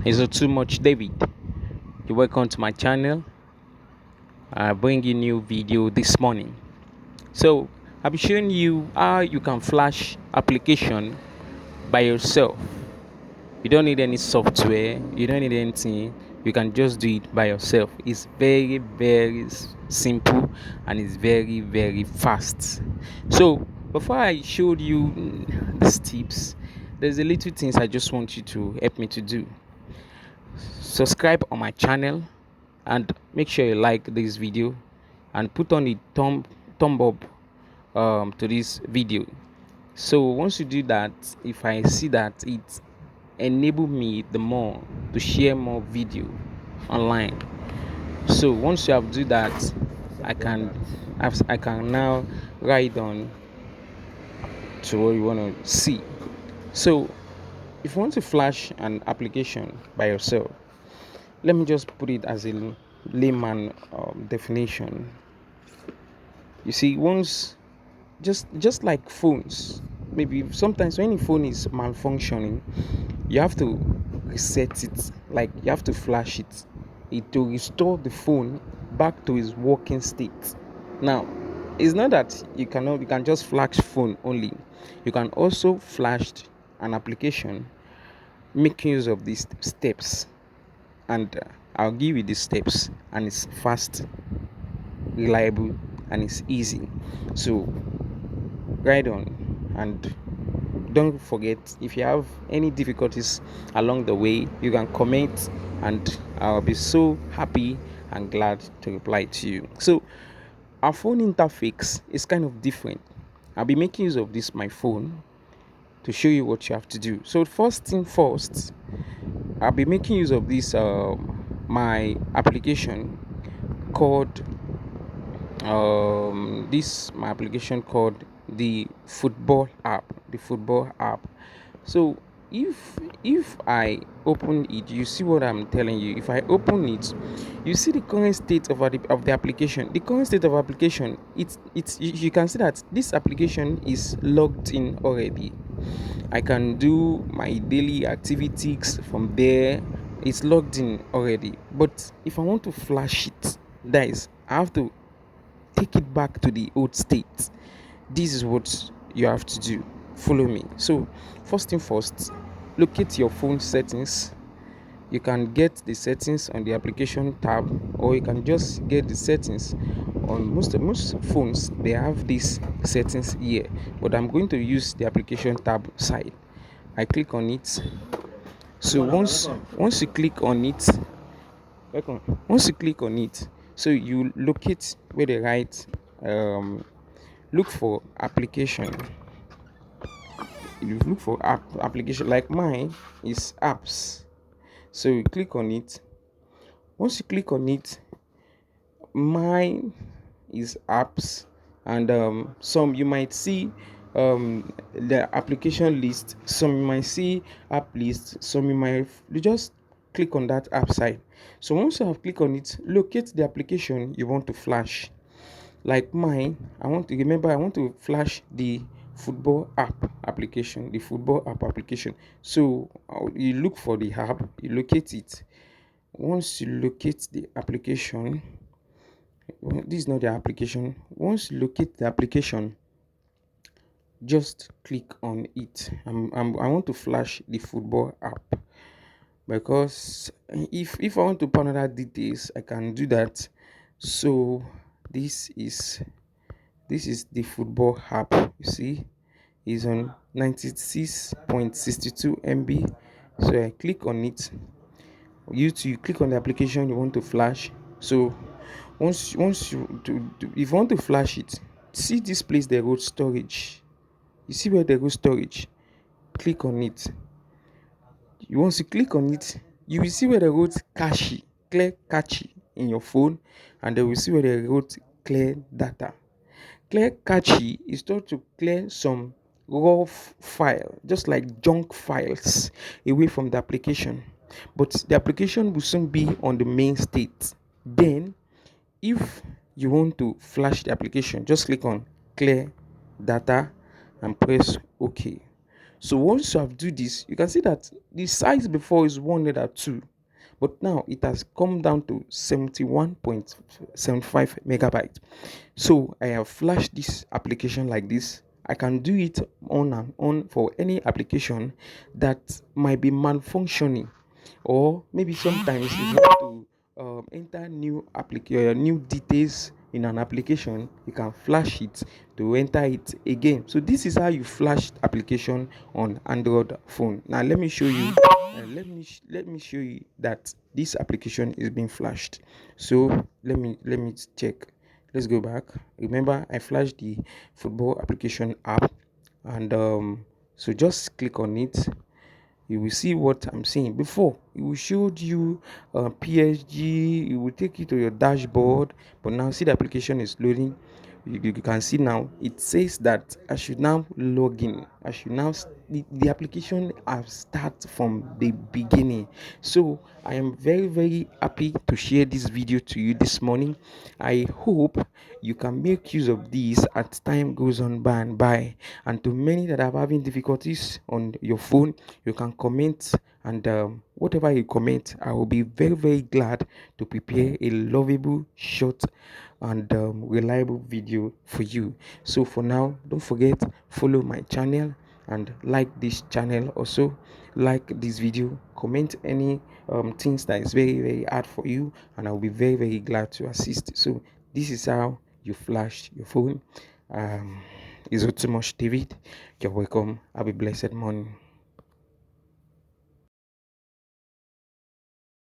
It's not too much, David. You're welcome to my channel. I bring you new video this morning. So I'll be showing you how you can flash application by yourself. You don't need any software. You don't need anything. You can just do it by yourself. It's very simple and it's very fast. So before I showed you these tips, there's a little things I just want you to help me to do. Subscribe on my channel and make sure you like this video and put on the thumb up to this video. So once you do that, if I see that it enable me the more to share more video online, so once you have do that, i can I can now write on to what you want to see. So if you want to flash an application by yourself, let me just put it as a layman definition. You see, once just like phones, maybe sometimes when a phone is malfunctioning, you have to reset it, like you have to flash it to restore the phone back to its working state. Now, it's not that you can just flash phone only. You can also flash an application, making use of these steps, and I'll give you these steps, and it's fast, reliable, and it's easy. So ride on, and don't forget, if you have any difficulties along the way, you can comment and I'll be so happy and glad to reply to you. So our phone interface is kind of different. I'll be making use of this my phone to show you what you have to do. So first thing first, I'll be making use of this my application called this my application called the football app. So if I open it, you see what I'm telling you. If I open it, you see the current state of the application. The current state of application, it's you can see that this application is logged in already. I can do my daily activities from there. It's logged in already. But if I want to flash it, that is, I have to take it back to the old state. This is what you have to do. Follow me. So first thing first, locate your phone settings. You can get the settings on the application tab, or you can just get the settings on most phones. They have these settings here, but I'm going to use the application tab side. I click on it. So once you click on it, welcome. Once you click on it, so you locate where they write look for application. You look for application, like mine is apps. So you click on it. Once you click on it, mine is apps, and some you might see the application list, some you might see app list, some you just click on that app side. So once you have clicked on it, locate the application you want to flash. Like mine, I want to flash the football app application. So you look for the app, you locate it. Once you locate the application, this is not the application. Once you locate the application, just click on it. I want to flash the football app, because if I want to put another details, I can do that. So this is this is the football app. You see, is on 96.62 MB. So I click on it. You click on the application you want to flash. So once if you want to flash it, see this place they wrote storage. You see where they wrote storage? Click on it. Once you click on it, you will see where they wrote cache, clear cache in your phone, and they will see where they wrote clear data. Clear cache is told to clear some raw file, just like junk files, away from the application. But the application will soon be on the main state. Then, if you want to flash the application, just click on clear data and press OK. So once you have do this, you can see that the size before is 102, but now it has come down to 71.75 megabyte. So I have flashed this application like this. I can do it on and on for any application that might be malfunctioning, or maybe sometimes if you want to enter new details in an application, you can flash it to enter it again. So this is how you flash application on Android phone. Now let me show you. Let me show you that this application is being flashed. So let me check. Let's go back. Remember, I flashed the football application app, and so just click on it. You will see what I'm saying. Before, it will show you PSG, it will take you to your dashboard, but now see the application is loading. You can see now it says that I should now log in. I should now the application have start from the beginning. So I am very very happy to share this video to you this morning. I hope you can make use of this as time goes on by and by. And to many that are having difficulties on your phone, you can comment, and whatever you comment, I will be very very glad to prepare a lovable, short, and reliable video for you. So for now, don't forget, follow my channel and like this channel. Also like this video, comment any things that is very very hard for you, and I'll be very very glad to assist. So this is how you flash your phone. Is too much, David. You're welcome. Have a blessed morning.